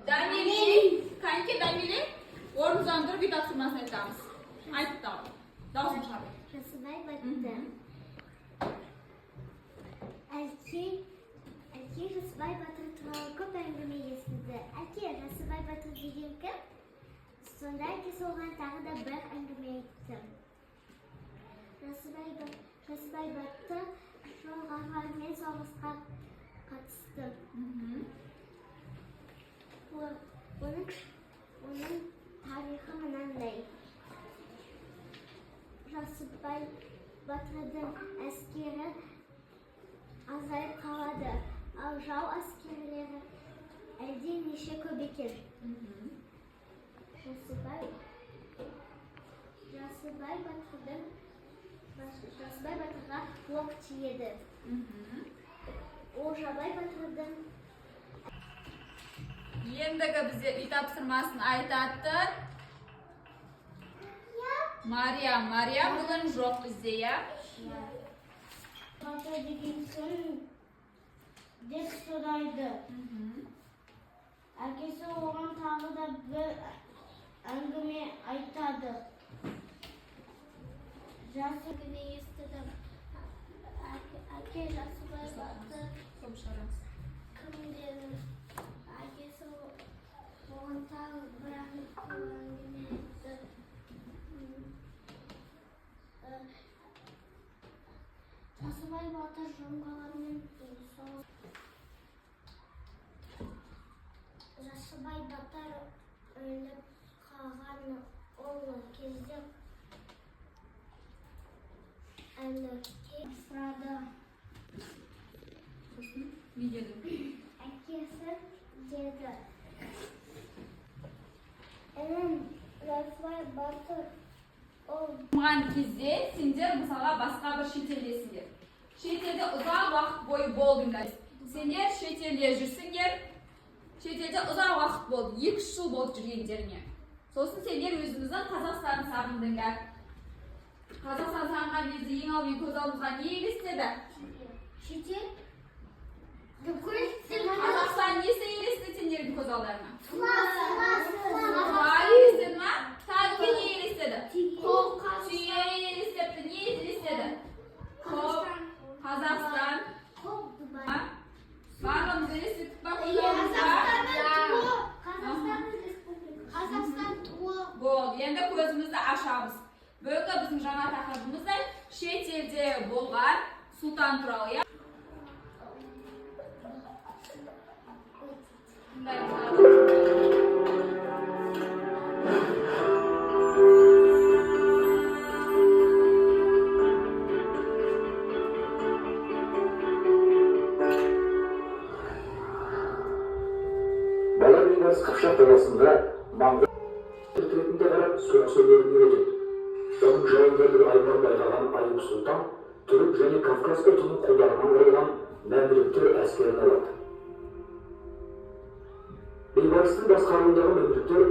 Damili, kanki Damili, ormuzdan durib bir topshirmasini aytamiz. Aytib toping. Dovsin chiqaring. Rasibay battı. Elki Rasibay Batır ko'p angima eshitdi. Elki Rasibay Batır degan kim? Sondan keyin so'g'an tag'ida bir angima aytdi. Rasibay Batır shu g'aflatni so'g'isqa qatishdi. Onun tarixi qanday? Rasibay Batır'ın askeri azayıp qoladi. Jov askerlari elde necha ko'p ekan? Rasibay Batır'a o'qchi edi. O'shabay Batır'dan Endigi bizga uy topshirmasini aytadi. Maryam bugun yo'q bizda ya. Batır degan so'ng deb so'raydi. Akasi o'g'lim tag'ida bir angima aytadi. Rasibay eshitdim. Aka Rasibay Batır kim dedi? Akasi o'g'lim tag'ida bir angima aytdi. Rasibay Batır jumlalarning Rasibay Batır o'ylab qolgan o'g'li kezdib sırada Videoda. akasi dedi. Rasibay Batır Bo'lgan кезде sendер misol boshqa bir chet eldasinglar. Chet elda uzoq vaqt bo'yi bo'ldinglar. Sendер chet elda yursinglar. Chet elda uzoq vaqt bo'ldi. 2 yil bo'lib yurganlaringga. So'sin sendер o'zingizning Qozog'istonni sog'indinglar. Qozog'iston sog'ingan кезде eng oldin ko'z oldingizga ne elestadi? chet el Qozog'iston nesi elestadi senderning ko'z oldingizga? Flas. Elestadimi? Tagi ne elestadi? Tuya elestadi, ne elestadi? Qozog'iston. Barimiz elestadib Qozog'iston tuvi. bo'ldi. Endi ko'zimizni ochamiz. Bu yerda bizning жаңа taqdirimiz chet elda bo'lgan Sulton turali. Baladinaz Kıpşak Dalası'nda Mangır retretinde karab söylerini verecek. Onun jayındalığı ayman bayralan Ayıp Sultan, Türk және Kafkas ötünün kullarından kırılan мәміліктер әскерін алады. Бейбарыстың басқаруындағы мәміліктер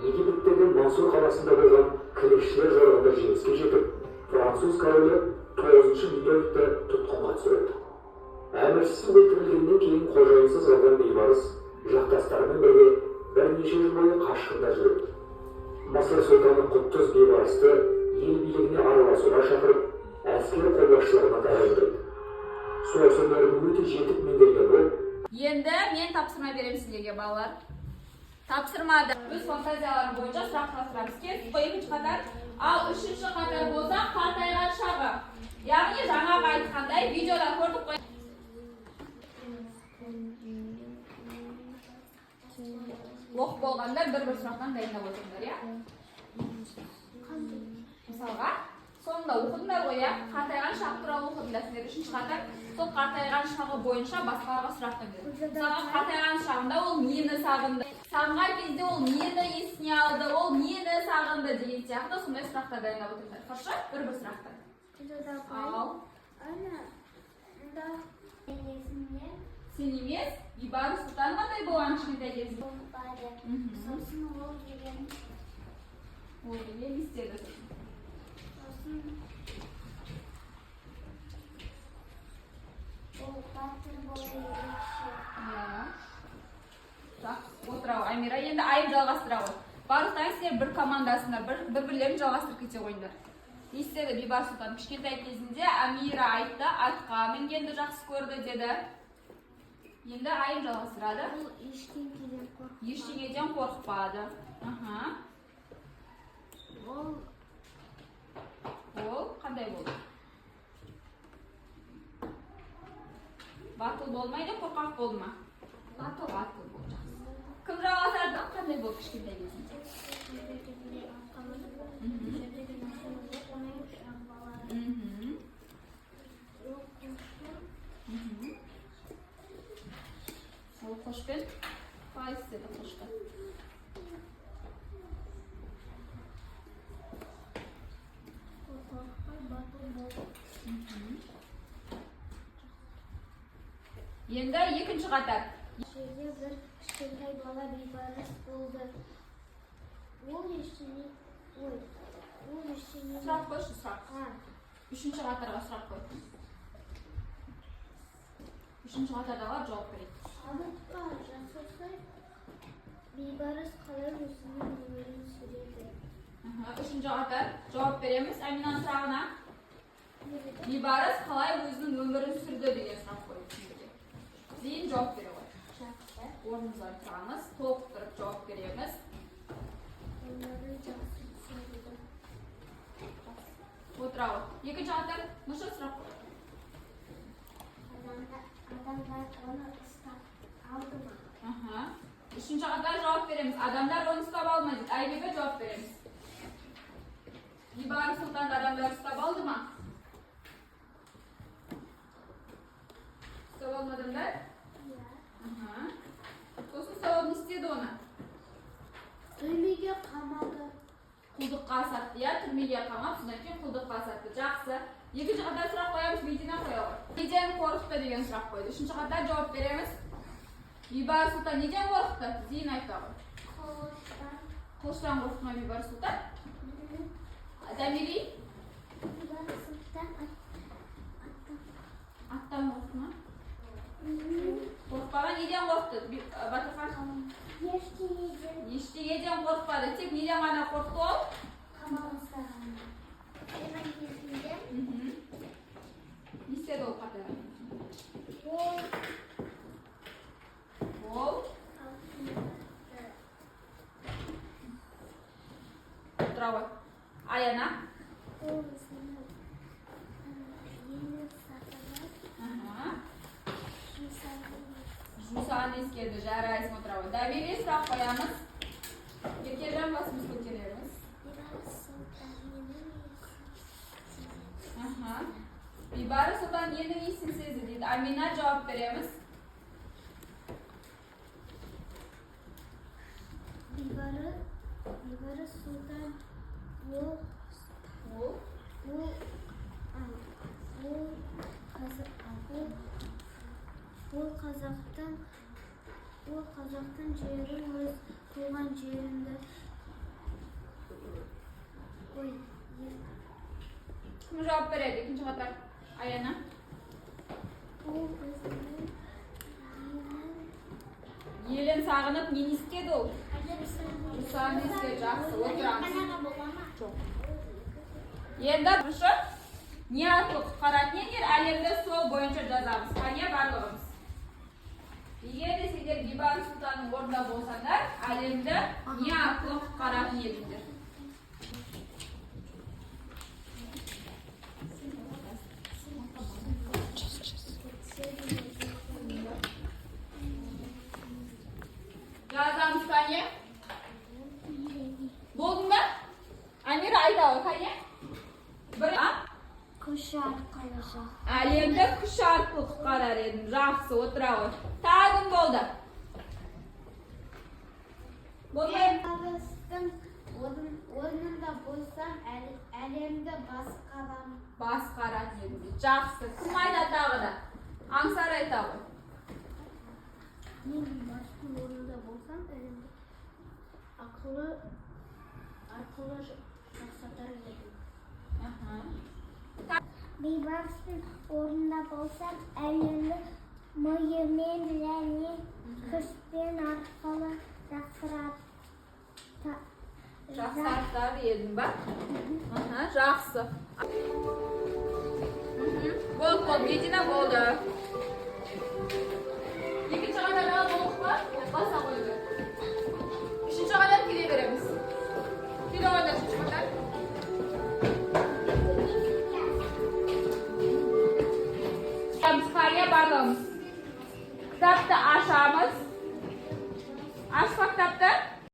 Египеттегі Мансур қаласында болған кілешшілер жорығында жеңіске жетіп, француз королі 9-шы Людовикті тұтқынға түсіреді. Әміршісі өлтірілгеннен кейін қожайынсыз қалған бейбарыс жақтастарымен бірге бірнеше жыл бойы қашқында жүреді. Мысыр сұлтаны Құттыз бейбарысты ел билігіне араласуға шақырып, әскери қолбасшыларына тағайындайды. So'zlarni o'ta yetib mengirgan bo'l. Endi men topshirma beraman sizlarga bolalar. Topshirmada o'z fantaziyalarimiz bo'yicha suroqlar soramiz. Birinchi qator, al uchinchi qator bo'lsa qartaygan shag'i. Ya'ni жаңағы aytganday videoda ko'rib qo'y. O'q bo'lganda bir suroqdan tayinlab o'tinglar, ya. Misolga sonunda o'qidinglar qo'ya, qartaygan shaq turali o'qidilasizlar. Uchinchi qator сол қартайған шағы бойынша басқаларға сұрақ береді. Мысалы қартайған шағында ол нені сағынды, сағынған кезде ол нені есіне алды, ол нені сағынды деген сияқты сондай сұрақтар дайындап отырыңдар. Хорошо? Бір сұрақтар. Ал. Сен емес, Бейбарыс Сұлтан қандай болған кішкентай кезде? Сосын ол деген не істеді? ол батыр болу ерекше. Иә. Так, отырау Амира. Енді айып жалғастыра ғой. Барлықтарың сіздер бір командасыңдар, бір-бірлерін жалғастырып кете қойыңдар. Не істеді Бибарыс Сұлтан? Кішкентай кезінде Амира айтты, атқа мінгенді жақсы көрді деді. Енді айып жалғастырады. Ол ештеңеден қорықпады. Ештеңеден қорықпады. Ол қандай болды? Батыл болмайды, қорқақ болды ма? Батыл болды. Кім жалғастырды? Қандай болды кішкентай кезінде? Ол қошпен? Қалай істеді қошпен? Енді екінші қатар. Жерде бір кішкентай бала бейбарыс болды. Ол ештеңе... Сұрақ қойшы, сұрақ. Ha. Үшінші қатарға сұрақ қой. Үшінші қатардағы жауап берейік. Абытқа жасырсай, бейбарыс қалай өзінің өмірін сүреді? Үшінші қатар жауап береміз. Аминаның сұрағына. Бейбарыс қалай өзінің өмірін сүрді деген сұрақ қойып. Зейін жауап бере ғой. Орнымыздан тұрамыз, толықтырып жауап береміз. Өмірін жақсы сүреді. Отыра ғой. Екінші қатар мұшы сұрақ қой. Адамдар оны ұстап алды ма? Үшінші қатар жауап береміз. Адамдар оны ұстап алмайды. Айбекке жауап береміз. Бибарыс Сұлтанды адамдар ұстап алды ма? Ұстап алмадыңдар? Сосын сауап не істеді оны? Түрмеге қамалды. Құлдыққа сатты, иә? Түрмеге қамап, содан кейін құлдыққа сатты. Жақсы. Екінші қатар сұрақ қоямыз, Медина қоя ғой. Неден қорықты деген сұрақ қойды. Үшінші қатар жауап береміз. Бибарыс Сұлтан неден қорықты? Зейін айтты ғой. Қылыштан қорықты ма Бибарыс Сұлтан? Дамири? Бейбарыс Сұлтан Аттан қорықты ма? Қорықпаған неден қорықты? Батырхан? Ештеңеден қорықпады. Тек неден ғана қорықты ол? қамал ұстаған. Не істеді ол қатар? Ол? Тұра ғой. Аяна? Ол өзінің ені сатылып, Жусаны ескерді, жарайсың отыра ғой. Дәмелі сұрақ қоямыз. Еркежан басымыз көтереміз. Бибарыс Сұлтан ненің иісін сезді дейді. Амина жауап береміз. Бейбарыс Сұлтан ол қазақтың жерін өз туған жерінде Кім жауап береді? Екінші қатар. Аяна? ол өзінің Елін сағынып, нені істеді ол? Жусаны ескерді, жақсы. Отырамыз. Енді бұшы не арқылы құтқаратын егер әлемді сол бойынша жазамыз. Қане барлығымыз. Егер де сендер Бибарыс Сұлтанның орнында болсаңдар, әлемді не арқылы құтқаратын едіңдер? Жазамыз қане? Болдың ба? Амира айта ғой, қане? Бір күш арқылы әлемді күш арқылы құтқарар едім. Жақсы, отыра ғой. Тағым болды. Бейбарыстың орнында болсам, әлемді басқаратын едім. Жақсы. Кім айта тағы да? Аңсар айта ғой. Мен бейбарыстың орнында болсам, әлемді арқылы жақсартар едім. Bebop'un o'rnida bo'lsam, ayolni mo'yimen bilan Crispin orqali Жақсы аттар едім ба? Жақсы. Болды, Медина болды. Екінші қадамға болдық па? Баса қойды. Үшінші қадам келе береміз. Келе қойды үшінші қадам. Қariya bağlamız. Kitapta aşağımız. Aşma kitapta.